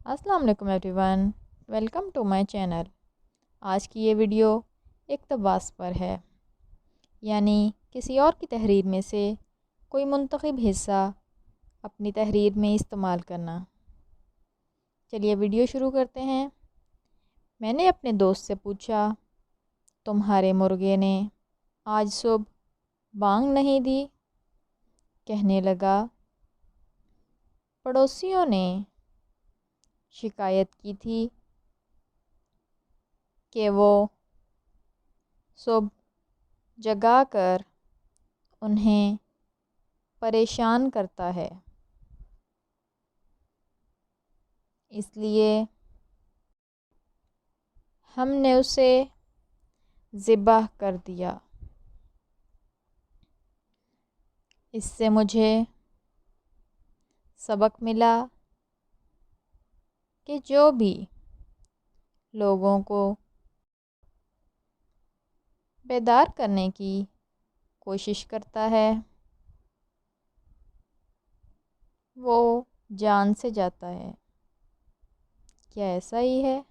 السلام علیکم everyone, welcome to my channel. آج کی یہ ویڈیو اقتباس پر ہے، یعنی کسی اور کی تحریر میں سے کوئی منتخب حصہ اپنی تحریر میں استعمال کرنا۔ چلیے ویڈیو شروع کرتے ہیں۔ میں نے اپنے دوست سے پوچھا، تمہارے مرغے نے آج صبح بانگ نہیں دی؟ کہنے لگا، پڑوسیوں نے شکایت کی تھی کہ وہ صبح جگا کر انہیں پریشان کرتا ہے، اس لیے ہم نے اسے ذبح کر دیا۔ اس سے مجھے سبق ملا کہ جو بھی لوگوں کو بیدار کرنے کی کوشش کرتا ہے وہ جان سے جاتا ہے۔ کیا ایسا ہی ہے؟